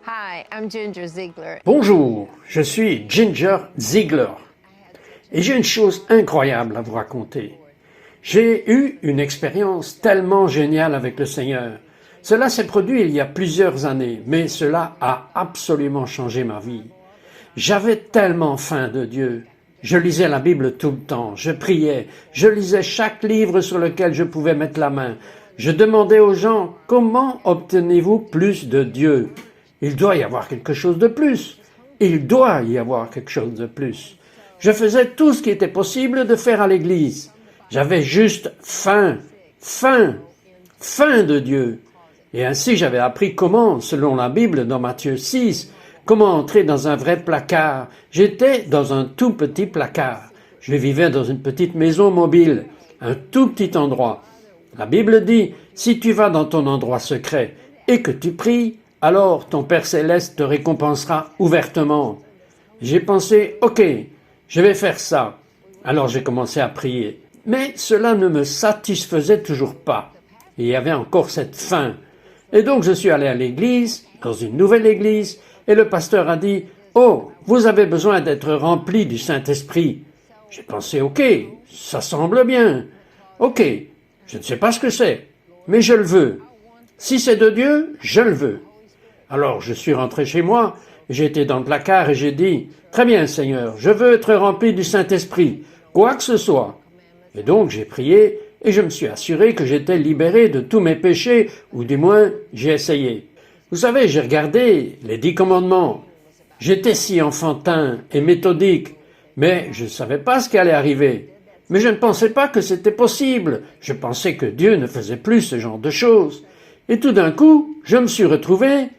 Hi, I'm Ginger Ziegler. Bonjour, je suis Ginger Ziegler et j'ai une chose incroyable à vous raconter. J'ai eu une expérience tellement géniale avec le Seigneur. Cela s'est produit il y a plusieurs années, mais cela a absolument changé ma vie. J'avais tellement faim de Dieu. Je lisais la Bible tout le temps, je priais, je lisais chaque livre sur lequel je pouvais mettre la main. Je demandais aux gens, comment obtenez-vous plus de Dieu? Il doit y avoir quelque chose de plus. Il doit y avoir quelque chose de plus. Je faisais tout ce qui était possible de faire à l'église. J'avais juste faim de Dieu. Et ainsi j'avais appris comment, selon la Bible dans Matthieu 6, comment entrer dans un vrai placard. J'étais dans un tout petit placard. Je vivais dans une petite maison mobile, un tout petit endroit. La Bible dit, si tu vas dans ton endroit secret et que tu pries, alors ton Père Céleste te récompensera ouvertement. J'ai pensé, ok, je vais faire ça. Alors j'ai commencé à prier. Mais cela ne me satisfaisait toujours pas. Il y avait encore cette faim. Et donc je suis allé à l'église, dans une nouvelle église, et le pasteur a dit, oh, vous avez besoin d'être rempli du Saint-Esprit. J'ai pensé, ok, ça semble bien. Ok, je ne sais pas ce que c'est, mais je le veux. Si c'est de Dieu, je le veux. Alors je suis rentré chez moi, j'ai été dans le placard et j'ai dit, très bien Seigneur, je veux être rempli du Saint-Esprit, quoi que ce soit. Et donc j'ai prié et je me suis assuré que j'étais libéré de tous mes péchés, ou du moins j'ai essayé. Vous savez, j'ai regardé les 10 commandements. J'étais si enfantin et méthodique, mais je ne savais pas ce qui allait arriver. Mais je ne pensais pas que c'était possible. Je pensais que Dieu ne faisait plus ce genre de choses. Et tout d'un coup, je me suis retrouvé.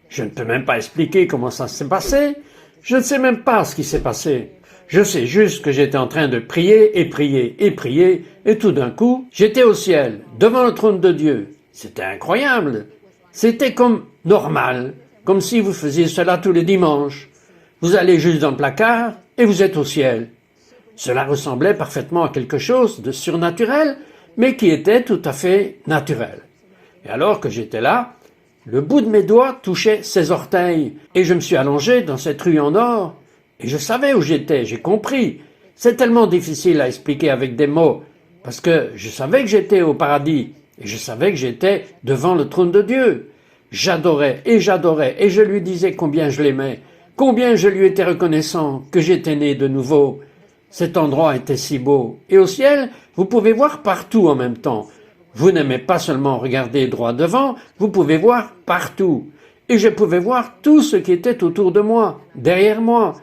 Je ne peux même pas expliquer comment ça s'est passé. Je ne sais même pas ce qui s'est passé. Je sais juste que j'étais en train de prier et prier et prier, et tout d'un coup, j'étais au ciel, devant le trône de Dieu. C'était incroyable. C'était comme normal, comme si vous faisiez cela tous les dimanches. Vous allez juste dans le placard et vous êtes au ciel. Cela ressemblait parfaitement à quelque chose de surnaturel, mais qui était tout à fait naturel. Et alors que j'étais là, le bout de mes doigts touchait ses orteils, et je me suis allongé dans cette rue en or, et je savais où j'étais, j'ai compris. C'est tellement difficile à expliquer avec des mots, parce que je savais que j'étais au paradis, et je savais que j'étais devant le trône de Dieu. J'adorais, et je lui disais combien je l'aimais, combien je lui étais reconnaissant que j'étais né de nouveau. Cet endroit était si beau, et au ciel, vous pouvez voir partout en même temps. Vous n'aimez pas seulement regarder droit devant, vous pouvez voir partout. Et je pouvais voir tout ce qui était autour de moi, derrière moi.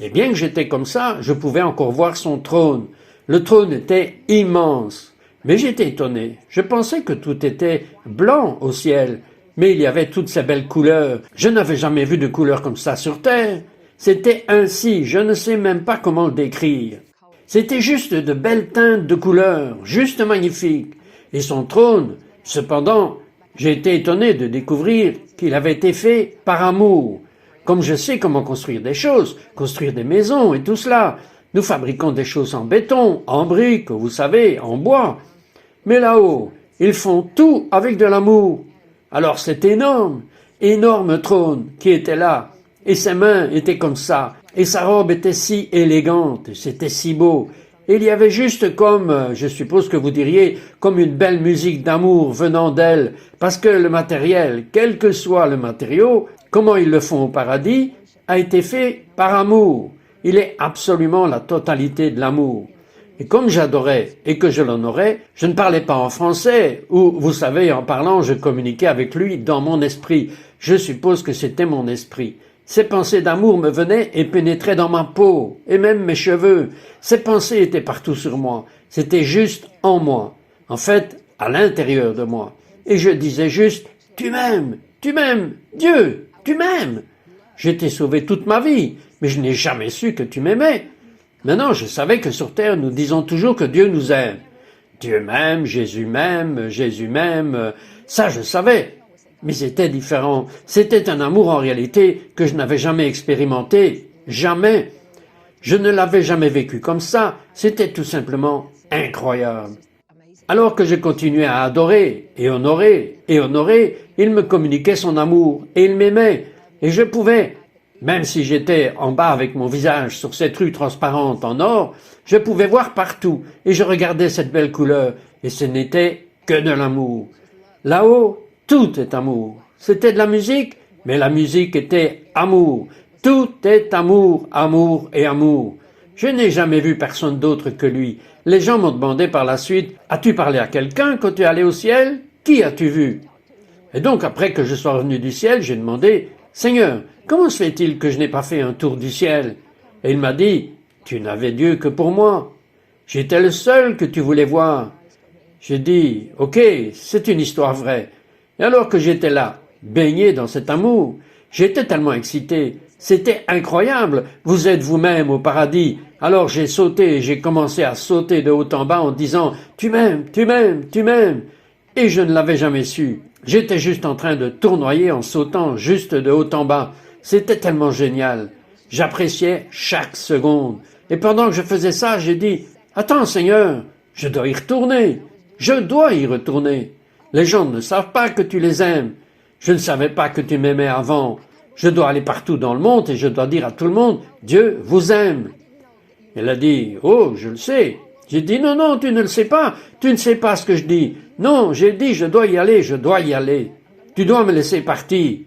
Et bien que j'étais comme ça, je pouvais encore voir son trône. Le trône était immense. Mais j'étais étonné. Je pensais que tout était blanc au ciel. Mais il y avait toutes ces belles couleurs. Je n'avais jamais vu de couleurs comme ça sur terre. C'était ainsi, je ne sais même pas comment le décrire. C'était juste de belles teintes de couleurs, juste magnifiques. Et son trône, cependant, j'ai été étonné de découvrir qu'il avait été fait par amour. Comme je sais comment construire des choses, construire des maisons et tout cela, nous fabriquons des choses en béton, en briques, vous savez, en bois. Mais là-haut, ils font tout avec de l'amour. Alors cet énorme trône qui était là, et ses mains étaient comme ça, et sa robe était si élégante, c'était si beau. Et il y avait juste comme, je suppose que vous diriez, comme une belle musique d'amour venant d'elle, parce que le matériel, quel que soit le matériau, comment ils le font au paradis, a été fait par amour. Il est absolument la totalité de l'amour. Et comme j'adorais et que je l'honorais, je ne parlais pas en français, ou, vous savez, en parlant, je communiquais avec lui dans mon esprit. Je suppose que c'était mon esprit. Ces pensées d'amour me venaient et pénétraient dans ma peau, et même mes cheveux. Ces pensées étaient partout sur moi. C'était juste en moi. En fait, à l'intérieur de moi. Et je disais juste, tu m'aimes, Dieu, tu m'aimes. J'étais sauvé toute ma vie, mais je n'ai jamais su que tu m'aimais. Maintenant, je savais que sur terre, nous disons toujours que Dieu nous aime. Dieu m'aime, Jésus m'aime, ça je savais. Mais c'était différent. C'était un amour en réalité que je n'avais jamais expérimenté. Jamais. Je ne l'avais jamais vécu comme ça. C'était tout simplement incroyable. Alors que je continuais à adorer et honorer, il me communiquait son amour et il m'aimait. Et je pouvais, même si j'étais en bas avec mon visage sur cette rue transparente en or, je pouvais voir partout et je regardais cette belle couleur et ce n'était que de l'amour. Là-haut, tout est amour. C'était de la musique, mais la musique était amour. Tout est amour, amour et amour. Je n'ai jamais vu personne d'autre que lui. Les gens m'ont demandé par la suite, as-tu parlé à quelqu'un quand tu es allé au ciel? Qui as-tu vu? Et donc après que je sois revenu du ciel, j'ai demandé, Seigneur, comment se fait-il que je n'ai pas fait un tour du ciel? Et il m'a dit, tu n'avais Dieu que pour moi. J'étais le seul que tu voulais voir. J'ai dit, ok, c'est une histoire vraie. Et alors que j'étais là, baigné dans cet amour, j'étais tellement excité. C'était incroyable. Vous êtes vous-même au paradis. Alors j'ai sauté et j'ai commencé à sauter de haut en bas en disant, tu m'aimes, tu m'aimes, tu m'aimes. Et je ne l'avais jamais su. J'étais juste en train de tournoyer en sautant juste de haut en bas. C'était tellement génial. J'appréciais chaque seconde. Et pendant que je faisais ça, j'ai dit, attends Seigneur, je dois y retourner. Je dois y retourner. Les gens ne savent pas que tu les aimes. Je ne savais pas que tu m'aimais avant. Je dois aller partout dans le monde et je dois dire à tout le monde, Dieu vous aime. Elle a dit, oh, je le sais. J'ai dit, non, non, tu ne le sais pas. Tu ne sais pas ce que je dis. Non, j'ai dit, je dois y aller, je dois y aller. Tu dois me laisser partir.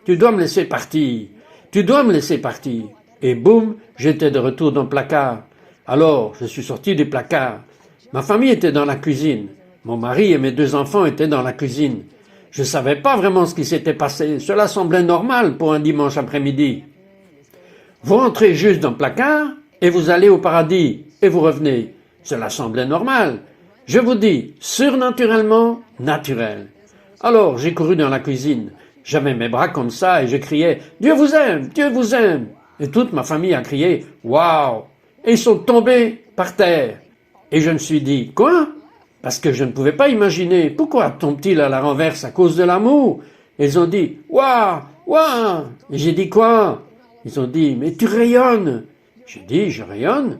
Tu dois me laisser partir. Tu dois me laisser partir. Et boum, j'étais de retour dans le placard. Alors, je suis sorti du placard. Ma famille était dans la cuisine. Mon mari et mes 2 enfants étaient dans la cuisine. Je ne savais pas vraiment ce qui s'était passé. Cela semblait normal pour un dimanche après-midi. Vous rentrez juste dans le placard et vous allez au paradis et vous revenez. Cela semblait normal. Je vous dis, surnaturellement, naturel. Alors, j'ai couru dans la cuisine. J'avais mes bras comme ça et je criais « Dieu vous aime, Dieu vous aime !» Et toute ma famille a crié « Waouh !» Et ils sont tombés par terre. Et je me suis dit « Quoi ?» Parce que je ne pouvais pas imaginer. Pourquoi tombe-t-il à la renverse à cause de l'amour? Ils ont dit « Waouh, waouh !» Et j'ai dit « Quoi ?» Ils ont dit « Mais tu rayonnes !» J'ai dit « Je rayonne ?»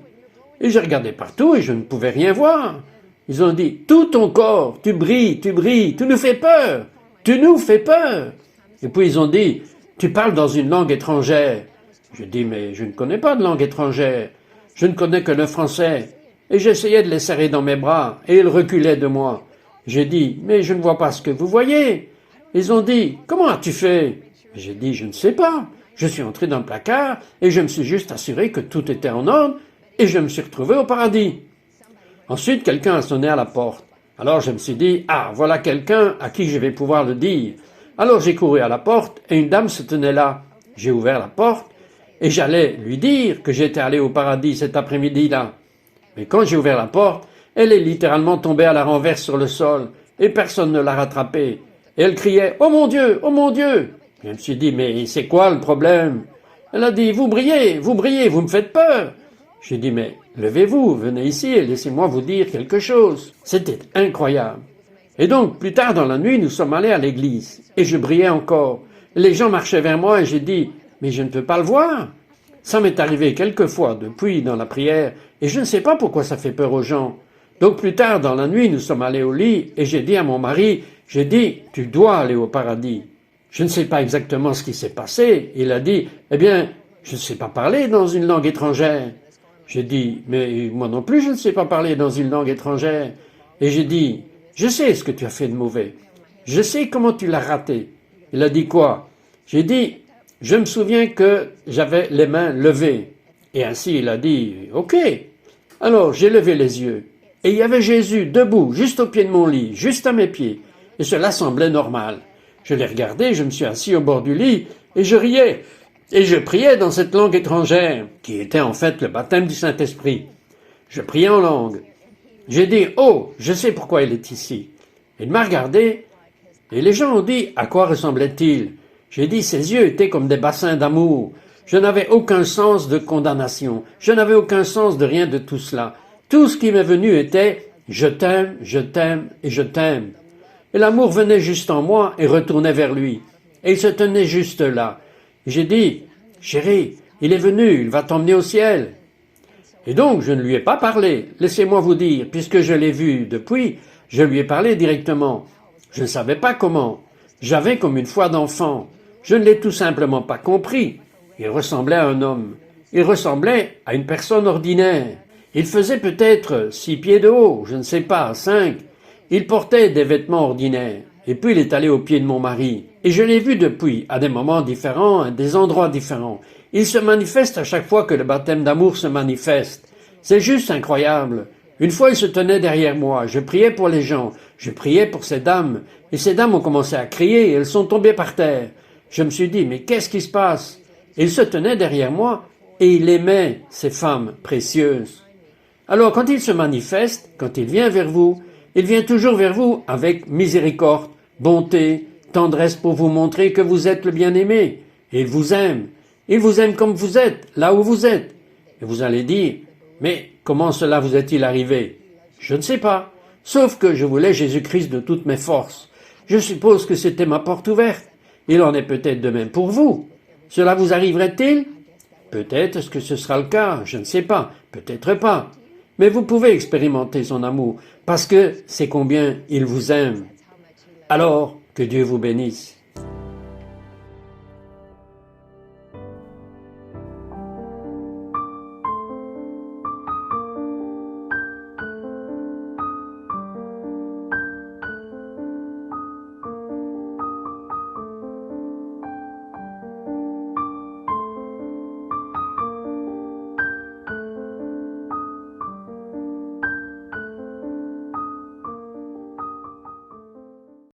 Et j'ai regardé partout et je ne pouvais rien voir. Ils ont dit « Tout ton corps, tu brilles, tu nous fais peur, tu nous fais peur !» Et puis ils ont dit « Tu parles dans une langue étrangère !» Je dis « Mais je ne connais pas de langue étrangère, je ne connais que le français. » Et j'essayais de les serrer dans mes bras et ils reculaient de moi. J'ai dit « Mais je ne vois pas ce que vous voyez !» Ils ont dit « Comment as-tu fait ?» J'ai dit « Je ne sais pas. Je suis entré dans le placard et je me suis juste assuré que tout était en ordre et je me suis retrouvé au paradis. » Ensuite, quelqu'un a sonné à la porte. Alors je me suis dit « Ah, voilà quelqu'un à qui je vais pouvoir le dire. » Alors j'ai couru à la porte et une dame se tenait là. J'ai ouvert la porte et j'allais lui dire que j'étais allé au paradis cet après-midi-là. Mais quand j'ai ouvert la porte, elle est littéralement tombée à la renverse sur le sol et personne ne l'a rattrapée. Et elle criait « Oh mon Dieu, oh mon Dieu !» Je me suis dit « Mais c'est quoi le problème ?» Elle a dit « Vous brillez, vous me faites peur !» J'ai dit « Mais levez-vous, venez ici et laissez-moi vous dire quelque chose. » C'était incroyable. Et donc, plus tard dans la nuit, nous sommes allés à l'église et je brillais encore. Les gens marchaient vers moi et j'ai dit « Mais je ne peux pas le voir !» Ça m'est arrivé quelques fois depuis dans la prière et je ne sais pas pourquoi ça fait peur aux gens. Donc plus tard dans la nuit, nous sommes allés au lit et j'ai dit à mon mari, j'ai dit, tu dois aller au paradis. Je ne sais pas exactement ce qui s'est passé. Il a dit, eh bien, je ne sais pas parler dans une langue étrangère. J'ai dit, mais moi non plus je ne sais pas parler dans une langue étrangère. Et j'ai dit, je sais ce que tu as fait de mauvais. Je sais comment tu l'as raté. Il a dit quoi? J'ai dit, je me souviens que j'avais les mains levées. Et ainsi il a dit, ok. Alors j'ai levé les yeux. Et il y avait Jésus debout, juste au pied de mon lit, juste à mes pieds. Et cela semblait normal. Je l'ai regardé, je me suis assis au bord du lit et je riais. Et je priais dans cette langue étrangère, qui était en fait le baptême du Saint-Esprit. Je priais en langue. J'ai dit, oh, je sais pourquoi il est ici. Il m'a regardé et les gens ont dit, à quoi ressemblait-il? J'ai dit, ses yeux étaient comme des bassins d'amour. Je n'avais aucun sens de condamnation. Je n'avais aucun sens de rien de tout cela. Tout ce qui m'est venu était « je t'aime et je t'aime ». Et l'amour venait juste en moi et retournait vers lui. Et il se tenait juste là. J'ai dit « Chérie, il est venu, il va t'emmener au ciel ». Et donc, je ne lui ai pas parlé. Laissez-moi vous dire, puisque je l'ai vu depuis, je lui ai parlé directement. Je ne savais pas comment. J'avais comme une foi d'enfant. Je ne l'ai tout simplement pas compris. Il ressemblait à un homme. Il ressemblait à une personne ordinaire. Il faisait peut-être 6 pieds de haut, je ne sais pas, 5. Il portait des vêtements ordinaires. Et puis il est allé aux pieds de mon mari. Et je l'ai vu depuis, à des moments différents, à des endroits différents. Il se manifeste à chaque fois que le baptême d'amour se manifeste. C'est juste incroyable. Une fois, il se tenait derrière moi. Je priais pour les gens. Je priais pour ces dames. Et ces dames ont commencé à crier et elles sont tombées par terre. Je me suis dit, mais qu'est-ce qui se passe? Il se tenait derrière moi et il aimait ces femmes précieuses. Alors, quand il se manifeste, quand il vient vers vous, il vient toujours vers vous avec miséricorde, bonté, tendresse pour vous montrer que vous êtes le bien-aimé. Et il vous aime. Il vous aime comme vous êtes, là où vous êtes. Et vous allez dire, mais comment cela vous est-il arrivé? Je ne sais pas. Sauf que je voulais Jésus-Christ de toutes mes forces. Je suppose que c'était ma porte ouverte. Il en est peut-être de même pour vous. Cela vous arriverait-il? Peut-être que ce sera le cas, je ne sais pas, peut-être pas. Mais vous pouvez expérimenter son amour, parce que c'est combien il vous aime. Alors, que Dieu vous bénisse.